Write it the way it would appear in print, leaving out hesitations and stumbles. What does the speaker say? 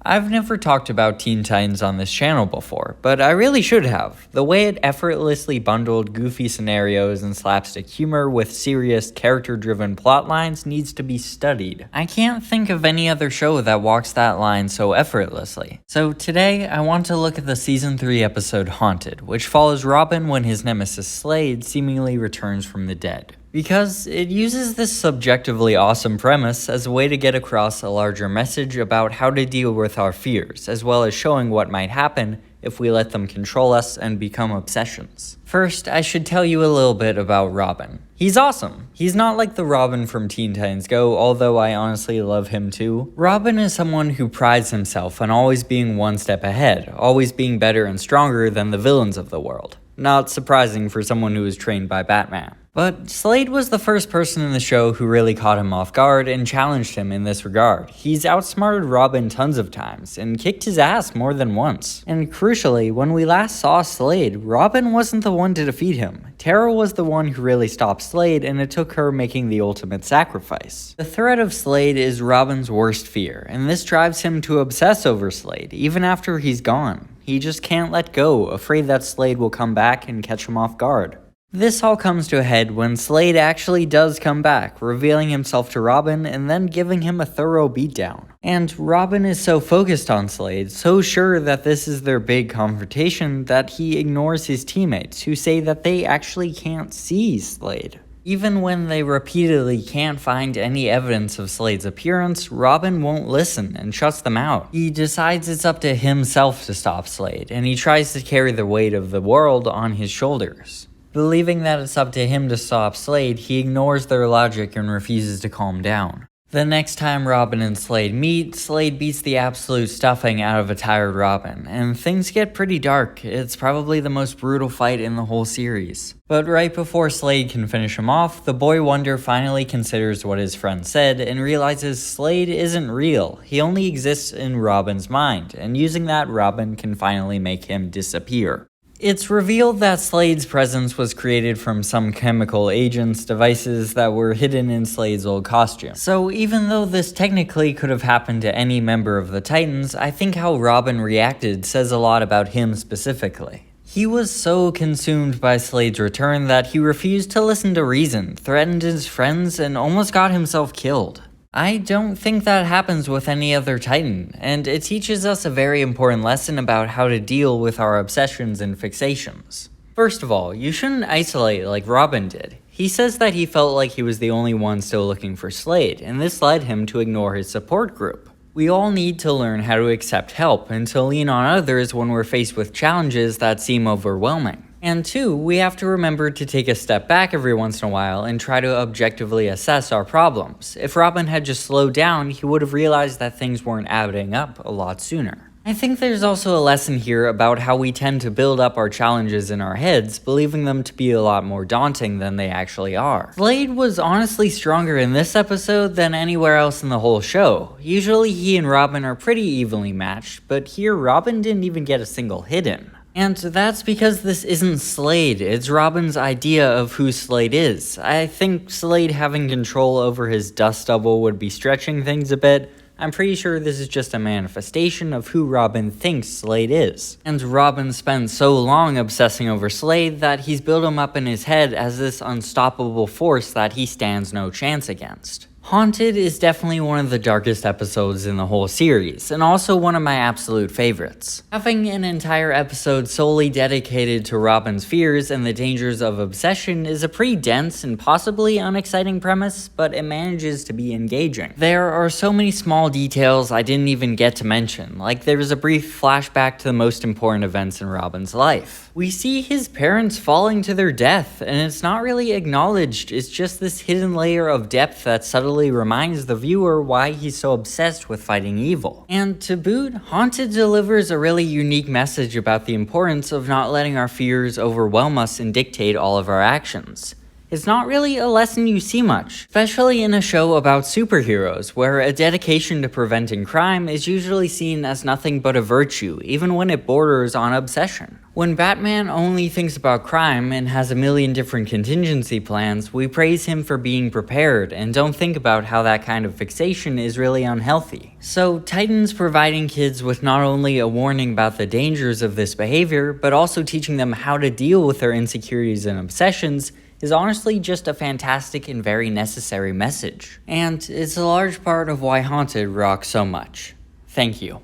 I've never talked about Teen Titans on this channel before, but I really should have. The way it effortlessly bundled goofy scenarios and slapstick humor with serious, character-driven plotlines needs to be studied. I can't think of any other show that walks that line so effortlessly. So today, I want to look at the Season 3 episode Haunted, which follows Robin when his nemesis Slade seemingly returns from the dead. Because it uses this subjectively awesome premise as a way to get across a larger message about how to deal with our fears, as well as showing what might happen if we let them control us and become obsessions. First, I should tell you a little bit about Robin. He's awesome. He's not like the Robin from Teen Titans Go, although I honestly love him too. Robin is someone who prides himself on always being one step ahead, always being better and stronger than the villains of the world. Not surprising for someone who was trained by Batman. But Slade was the first person in the show who really caught him off guard and challenged him in this regard. He's outsmarted Robin tons of times and kicked his ass more than once. And crucially, when we last saw Slade, Robin wasn't the one to defeat him. Tara was the one who really stopped Slade, and it took her making the ultimate sacrifice. The threat of Slade is Robin's worst fear, and this drives him to obsess over Slade, even after he's gone. He just can't let go, afraid that Slade will come back and catch him off guard. This all comes to a head when Slade actually does come back, revealing himself to Robin and then giving him a thorough beatdown. And Robin is so focused on Slade, so sure that this is their big confrontation, that he ignores his teammates who say that they actually can't see Slade. Even when they repeatedly can't find any evidence of Slade's appearance, Robin won't listen and shuts them out. He decides it's up to himself to stop Slade, and he tries to carry the weight of the world on his shoulders. Believing that it's up to him to stop Slade, he ignores their logic and refuses to calm down. The next time Robin and Slade meet, Slade beats the absolute stuffing out of a tired Robin, and things get pretty dark. It's probably the most brutal fight in the whole series. But right before Slade can finish him off, the boy wonder finally considers what his friend said and realizes Slade isn't real. He only exists in Robin's mind, and using that, Robin can finally make him disappear. It's revealed that Slade's presence was created from some chemical agents, devices that were hidden in Slade's old costume. So even though this technically could have happened to any member of the Titans, I think how Robin reacted says a lot about him specifically. He was so consumed by Slade's return that he refused to listen to reason, threatened his friends, and almost got himself killed. I don't think that happens with any other Titan, and it teaches us a very important lesson about how to deal with our obsessions and fixations. First of all, you shouldn't isolate like Robin did. He says that he felt like he was the only one still looking for Slade, and this led him to ignore his support group. We all need to learn how to accept help and to lean on others when we're faced with challenges that seem overwhelming. And two, we have to remember to take a step back every once in a while and try to objectively assess our problems. If Robin had just slowed down, he would have realized that things weren't adding up a lot sooner. I think there's also a lesson here about how we tend to build up our challenges in our heads, believing them to be a lot more daunting than they actually are. Slade was honestly stronger in this episode than anywhere else in the whole show. Usually he and Robin are pretty evenly matched, but here Robin didn't even get a single hit in. And that's because this isn't Slade, it's Robin's idea of who Slade is. I think Slade having control over his dust devil would be stretching things a bit. I'm pretty sure this is just a manifestation of who Robin thinks Slade is. And Robin spent so long obsessing over Slade that he's built him up in his head as this unstoppable force that he stands no chance against. Haunted is definitely one of the darkest episodes in the whole series, and also one of my absolute favorites. Having an entire episode solely dedicated to Robin's fears and the dangers of obsession is a pretty dense and possibly unexciting premise, but it manages to be engaging. There are so many small details I didn't even get to mention, like there's a brief flashback to the most important events in Robin's life. We see his parents falling to their death, and it's not really acknowledged, it's just this hidden layer of depth that subtly reminds the viewer why he's so obsessed with fighting evil. And to boot, Haunted delivers a really unique message about the importance of not letting our fears overwhelm us and dictate all of our actions. It's not really a lesson you see much, especially in a show about superheroes, where a dedication to preventing crime is usually seen as nothing but a virtue, even when it borders on obsession. When Batman only thinks about crime and has a million different contingency plans, we praise him for being prepared and don't think about how that kind of fixation is really unhealthy. So Titans providing kids with not only a warning about the dangers of this behavior, but also teaching them how to deal with their insecurities and obsessions is honestly just a fantastic and very necessary message. And it's a large part of why Haunted rocks so much. Thank you.